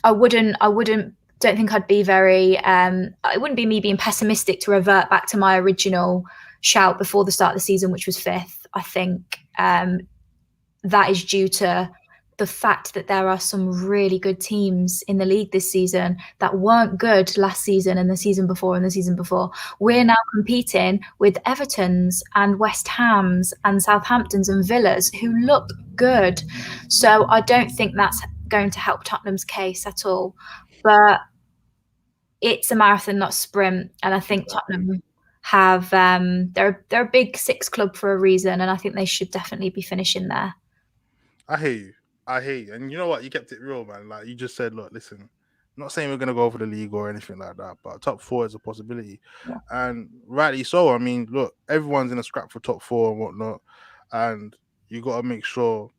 [SPEAKER 2] don't think I'd be very it wouldn't be me being pessimistic to revert back to my original shout before the start of the season, which was 5th. I think that is due to the fact that there are some really good teams in the league this season that weren't good last season and the season before and the season before. We're now competing with Evertons and West Hams and Southamptons and Villas who look good. So I don't think that's going to help Tottenham's case at all. But it's a marathon, not sprint. And I think Tottenham have they're a big 6 club for a reason, and I think they should definitely be finishing there.
[SPEAKER 1] I hear you. And you know what? You kept it real, man. Like you just said, look, listen, I'm not saying we're gonna go for the league or anything like that, but top 4 is a possibility.
[SPEAKER 2] Yeah.
[SPEAKER 1] And rightly so. I mean, look, everyone's in a scrap for top 4 and whatnot. And you gotta make sure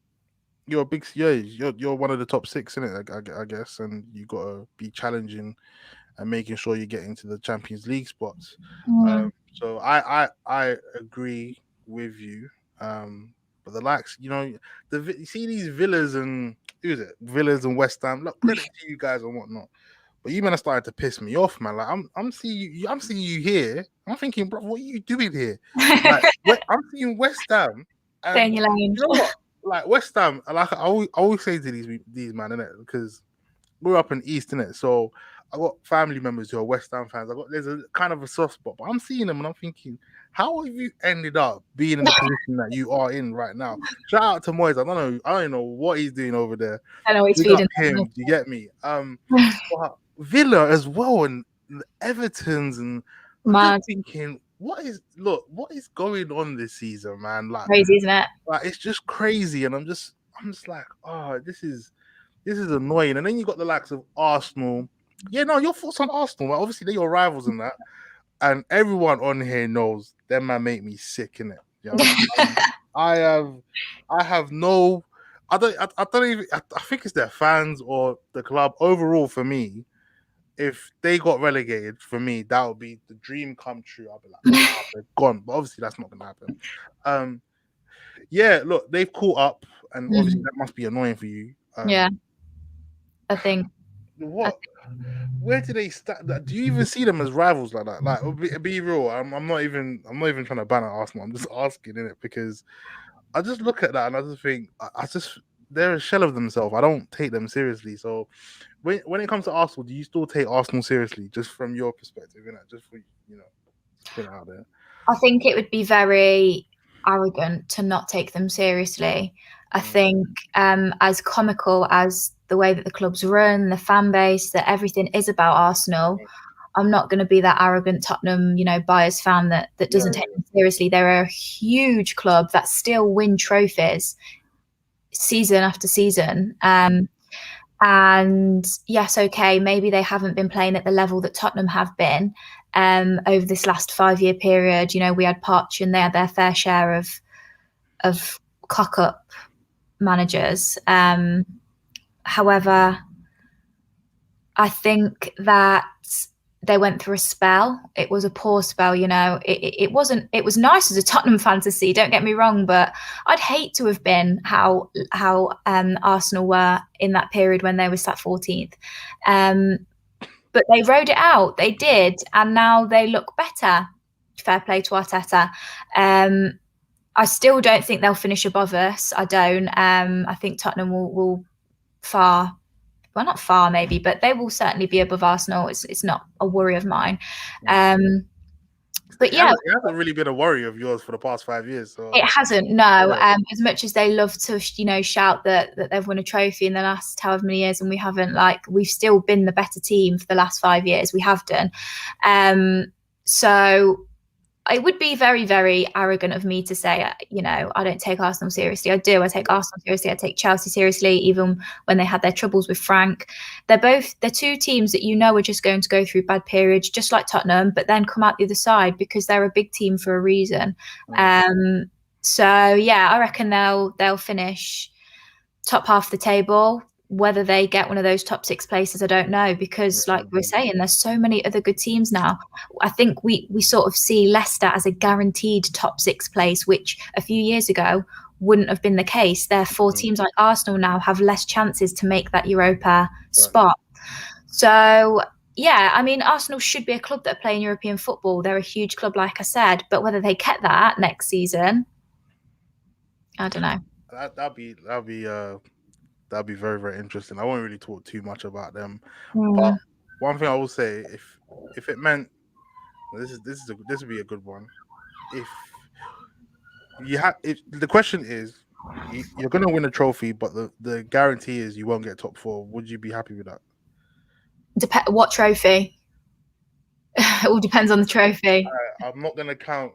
[SPEAKER 1] you're one of the top 6 in it, I guess, and you gotta be challenging and making sure you get into the Champions League spots. So I agree with you. But the likes, you see these Villas and Villas and West Ham. Look, credit to you guys and whatnot. But you men are starting to piss me off, man. Like I'm seeing you here. I'm thinking, bro, what are you doing here? Like I'm seeing West Ham. And you know what? Like West Ham, like I always say to these man, innit? Because we're up in East, innit? So I got family members who are West Ham fans. There's a kind of a soft spot, but I'm seeing them and I'm thinking, how have you ended up being in the position that you are in right now? Shout out to Moyes. I don't know what he's doing over there.
[SPEAKER 2] I know he's feeding
[SPEAKER 1] him. Do you get me? Villa as well and Everton's, and I'm just thinking, what is going on this season, man? Like
[SPEAKER 2] crazy, isn't it?
[SPEAKER 1] Like it's just crazy, and I'm just like, oh, this is annoying. And then you got the likes of Arsenal. Yeah, no, your thoughts on Arsenal. Like, obviously, they're your rivals in that. And everyone on here knows them man make me sick, innit? You know? I have no I don't even. I think it's their fans or the club overall. For me, if they got relegated, for me that would be the dream come true. I'll be like, oh, they're gone. But obviously, that's not going to happen. Yeah, look, they've caught up, and obviously that must be annoying for you.
[SPEAKER 2] Yeah, I think.
[SPEAKER 1] What? Where do they start? Do you even see them as rivals like that? Like, be real. I'm not even trying to ban at Arsenal. I'm just asking in it because I just look at that and I just think they're a shell of themselves. I don't take them seriously. So when it comes to Arsenal, do you still take Arsenal seriously, just from your perspective? Just for just put it out there.
[SPEAKER 2] I think it would be very arrogant to not take them seriously. I think as comical as the way that the club's run, the fan base, that everything is about Arsenal, I'm not going to be that arrogant Tottenham, biased fan that doesn't take them seriously. They're a huge club that still win trophies season after season. And yes, okay, maybe they haven't been playing at the level that Tottenham have been over this last 5-year period. We had Poch and they had their fair share of cock-up managers. However, I think that they went through a spell. It was a poor spell, It was nice as a Tottenham fan to see, don't get me wrong, but I'd hate to have been how Arsenal were in that period when they were sat 14th. But they rode it out. They did, and now they look better. Fair play to Arteta. I still don't think they'll finish above us. I don't. I think Tottenham will not far maybe, but they will certainly be above Arsenal. It's not a worry of mine. But yeah,
[SPEAKER 1] it hasn't really been a worry of yours for the past 5 years. So.
[SPEAKER 2] It hasn't, no. Yeah. As much as they love to, shout that they've won a trophy in the last however many years, and we haven't. We've still been the better team for the last 5 years. We have done. So it would be very, very arrogant of me to say, I don't take Arsenal seriously. I do. I take Arsenal seriously. I take Chelsea seriously, even when they had their troubles with Frank. They're two teams that are just going to go through bad periods, just like Tottenham, but then come out the other side because they're a big team for a reason. So yeah, I reckon they'll finish top half of the table. Whether they get one of those top 6 places, I don't know, because like we're saying, there's so many other good teams now. I think we sort of see Leicester as a guaranteed top 6 place, which a few years ago wouldn't have been the case. Therefore, teams like Arsenal now have less chances to make that Europa spot. So yeah, I mean, Arsenal should be a club that are playing European football. They're a huge club, like I said, but whether they get that next season, I don't know.
[SPEAKER 1] That'd be very, very interesting. I won't really talk too much about them, but one thing I will say, if it meant this would be a good one. If the question is, you're going to win a trophy, but the guarantee is you won't get top 4, would you be happy with that?
[SPEAKER 2] What trophy? It all depends on the trophy.
[SPEAKER 1] I'm not going to count.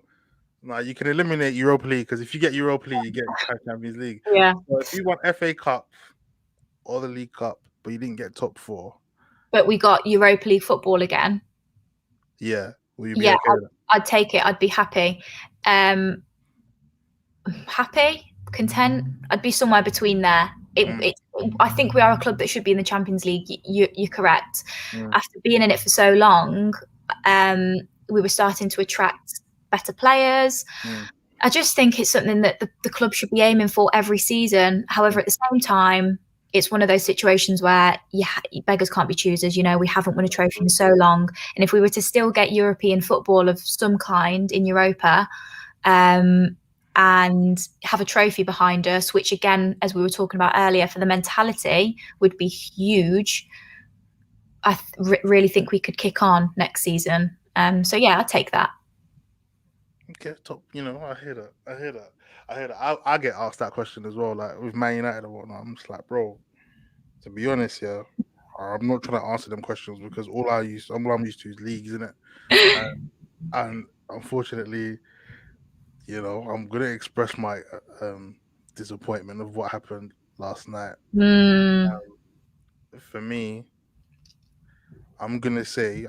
[SPEAKER 1] No, you can eliminate Europa League, because if you get Europa League, you get Champions League.
[SPEAKER 2] Yeah.
[SPEAKER 1] So if you want FA Cup or the League Cup, but you didn't get top 4,
[SPEAKER 2] but we got Europa League football again.
[SPEAKER 1] Yeah. Will you be okay with that?
[SPEAKER 2] I'd take it. I'd be happy. Happy, content. I'd be somewhere between there. I think we are a club that should be in the Champions League. You're correct. After being in it for so long, we were starting to attract better players. I just think it's something that the club should be aiming for every season. However, at the same time, it's one of those situations where beggars can't be choosers. We haven't won a trophy in so long. And if we were to still get European football of some kind in Europa, and have a trophy behind us, which again, as we were talking about earlier, for the mentality would be huge. I really think we could kick on next season. So yeah, I'll take that.
[SPEAKER 1] Okay, top. I hear that. I get asked that question as well, like with Man United and whatnot. I'm just like, bro, to be honest, I'm not trying to answer them questions, because all I'm used to is leagues, isn't it? And unfortunately, I'm gonna express my disappointment of what happened last night. For me, I'm gonna say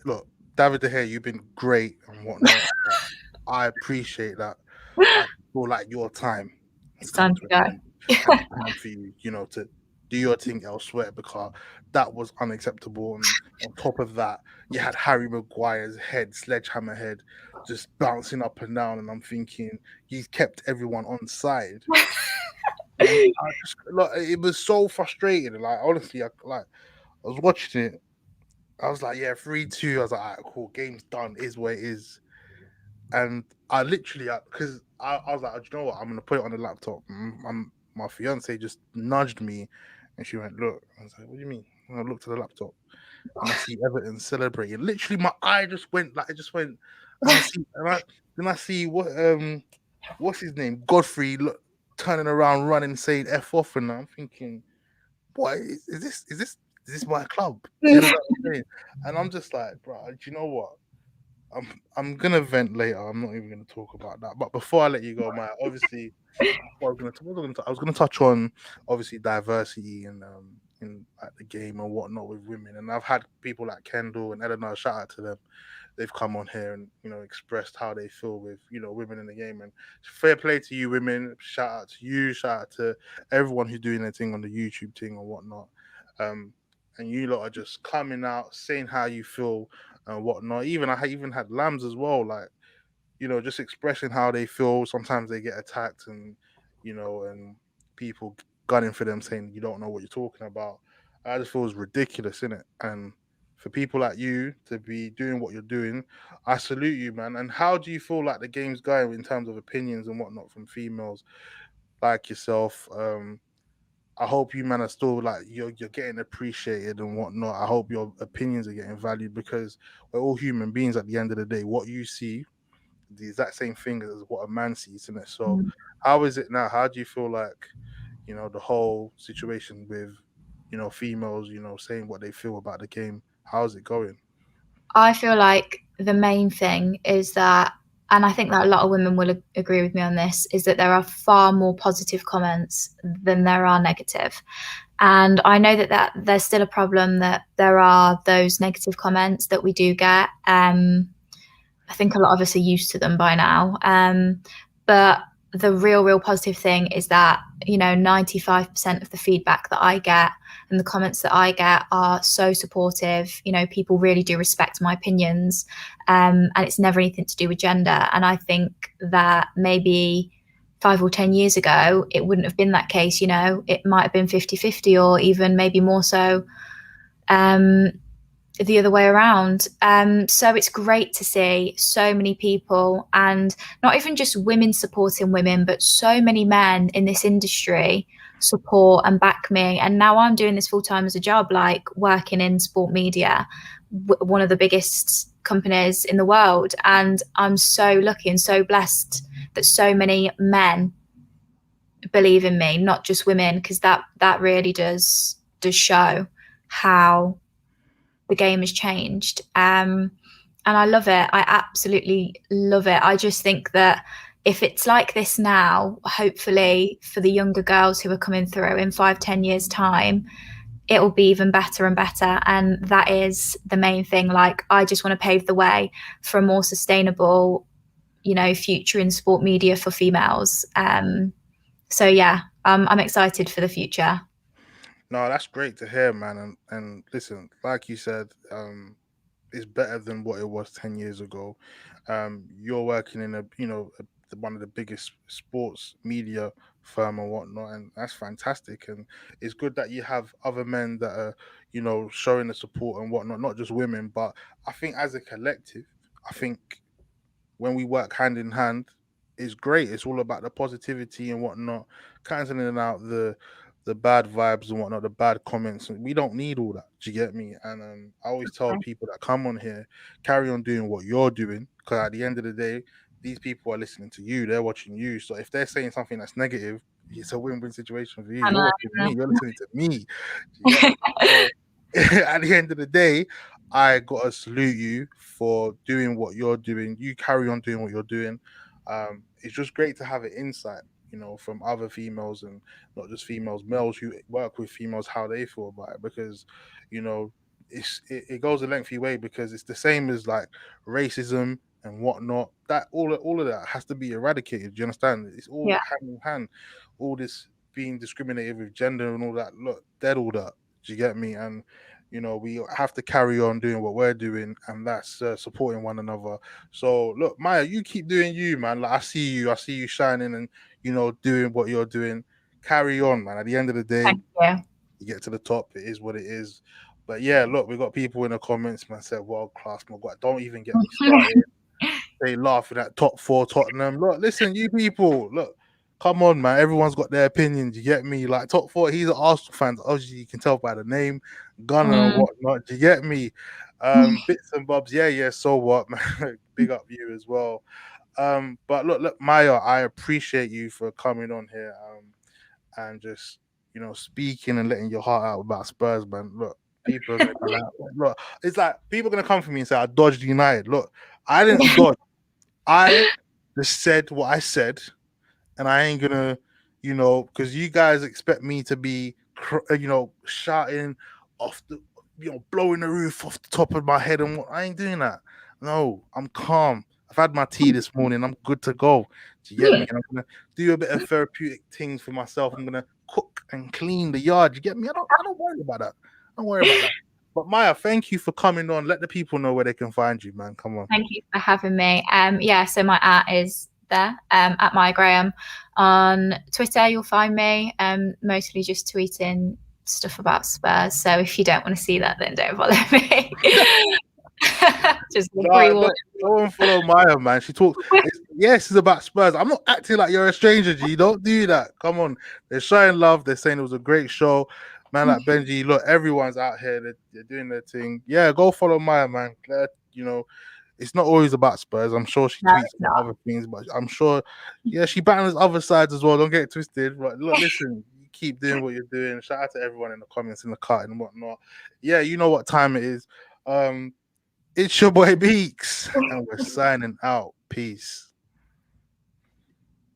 [SPEAKER 1] look, David De Gea, you've been great and whatnot. I appreciate that. feel like your time has
[SPEAKER 2] It's
[SPEAKER 1] come
[SPEAKER 2] time
[SPEAKER 1] to
[SPEAKER 2] to
[SPEAKER 1] an
[SPEAKER 2] go.
[SPEAKER 1] end, and it's time for you, to do your thing elsewhere because that was unacceptable. And on top of that, you had Harry Maguire's head, sledgehammer head, just bouncing up and down, and I'm thinking he's kept everyone on side. And I just like it was so frustrating. Like honestly, I was watching it. I was like, yeah, 3-2. I was like, all right, cool, game's done. Is what it is. And I literally, because I was like, "Do you know what? I'm gonna put it on the laptop." My fiance just nudged me, and she went, "Look." I was like, "What do you mean?" And I looked at the laptop, and I see Everton celebrating. Literally, my eye just went like it just went, and I see what's his name, Godfrey, turning around, running, saying "f off," and I'm thinking, "What is this my club?" Do you know what I'm saying? And I'm just like, bro, do you know what? I'm gonna vent later. I'm not even gonna talk about that. But before I let you go, Maya, obviously, I was gonna touch on obviously diversity in like the game and whatnot with women. And I've had people like Kendall and Eleanor, shout out to them. They've come on here and expressed how they feel with women in the game. And fair play to you, women. Shout out to you. Shout out to everyone who's doing their thing on the YouTube thing or whatnot. Um, and you lot are just coming out saying how you feel and whatnot. Even I even had lambs as well, like just expressing how they feel. Sometimes they get attacked and people gunning for them saying you don't know what you're talking about. I just feel it's ridiculous, innit? And for people like you to be doing what you're doing, I salute you, man. And how do you feel like the game's going in terms of opinions and whatnot from females like yourself? I hope you man are still like you're getting appreciated and whatnot. I hope your opinions are getting valued because we're all human beings at the end of the day. What you see, the exact same thing as what a man sees in it. So how is it now? How do you feel like, the whole situation with, females, saying what they feel about the game? How's it going?
[SPEAKER 2] I feel like the main thing is that, and I think that a lot of women will agree with me on this, is that there are far more positive comments than there are negative. And I know that there's still a problem that there are those negative comments that we do get. I think a lot of us are used to them by now. But the real positive thing is that 95% of the feedback that I get and the comments that I get are so supportive. People really do respect my opinions, and it's never anything to do with gender. And I think that maybe 5 or 10 years ago it wouldn't have been that case. It might have been 50-50 or even maybe more so the other way around. So it's great to see so many people, and not even just women supporting women, but so many men in this industry support and back me. And now I'm doing this full time as a job, like working in sport media, one of the biggest companies in the world. And I'm so lucky and so blessed that so many men believe in me, not just women, because that really does show how the game has changed. And I love it. I absolutely love it. I just think that if it's like this now, hopefully for the younger girls who are coming through in 5-10 years time, it will be even better and better. And that is the main thing. Like, I just want to pave the way for a more sustainable, future in sport media for females. So yeah, I'm excited for the future.
[SPEAKER 1] No, that's great to hear, man. And listen, like you said, it's better than what it was 10 years ago. You're working in one of the biggest sports media firm and whatnot, and that's fantastic. And it's good that you have other men that are showing the support and whatnot, not just women. But I think as a collective, I think when we work hand in hand, it's great. It's all about the positivity and whatnot, canceling out the bad vibes and whatnot, the bad comments. We don't need all that. Do you get me? And I always tell people that come on here, carry on doing what you're doing, because at the end of the day, these people are listening to you. They're watching you. So if they're saying something that's negative, it's a win-win situation for you. You're watching me. You're listening to me. Do you get me? So at the end of the day, I gotta salute you for doing what you're doing. You carry on doing what you're doing. It's just great to have an insight, from other females and not just females, males who work with females, how they feel about it. Because, you know, it goes a lengthy way because it's the same as like racism and whatnot. That all of that has to be eradicated. Do you understand? It's all
[SPEAKER 2] Yeah.
[SPEAKER 1] hand in hand. All this being discriminated with gender and all that. Look, dead all that. Do you get me? And we have to carry on doing what we're doing, and that's supporting one another. So look, Maya, you keep doing you, man. Like I see you shining, and doing what you're doing. Carry on, man. At the end of the day,
[SPEAKER 2] Thank you.
[SPEAKER 1] you get to the top. It is what it is. But yeah, look, we got people in the comments, man, said world class. My God, don't even get me started. They laughing at top 4 Tottenham. Look, listen, you people, look, come on, man. Everyone's got their opinions. You get me? Like top 4, he's an Arsenal fan. Obviously, you can tell by the name, Gunner and whatnot. Do you get me? Bits and bobs. Yeah. So what, man? Big up you as well. But look, Maya, I appreciate you for coming on here. And just speaking and letting your heart out about Spurs, man. Look, people are gonna be like, look, it's like people are gonna come for me and say I dodged United. Look, I didn't dodge. I just said what I said, and I ain't gonna, because you guys expect me to be, shouting off the, blowing the roof off the top of my head, and I ain't doing that. No, I'm calm. I've had my tea this morning. I'm good to go. Do you get me? And I'm gonna do a bit of therapeutic things for myself. I'm gonna cook and clean the yard. You get me? I don't worry about that. Don't worry about that. But Maya, thank you for coming on. Let the people know where they can find you, man. Come on.
[SPEAKER 2] Thank you for having me. So my @ is there, at Maya Graham. On Twitter, you'll find me. Mostly just tweeting stuff about Spurs. So if you don't want to see that, then don't follow me. Just
[SPEAKER 1] go and follow Maya, man. She talks. It's about Spurs. I'm not acting like you're a stranger, G. Don't do that. Come on. They're showing love. They're saying it was a great show. Man, like Benji, look, everyone's out here. They're doing their thing. Yeah, go follow Maya, man. It's not always about Spurs. I'm sure she tweets about other things, but I'm sure, she battles other sides as well. Don't get it twisted. But look, listen, you keep doing what you're doing. Shout out to everyone in the comments, in the cut, and whatnot. Yeah, you know what time it is. It's your boy Beeks, and we're signing out. Peace.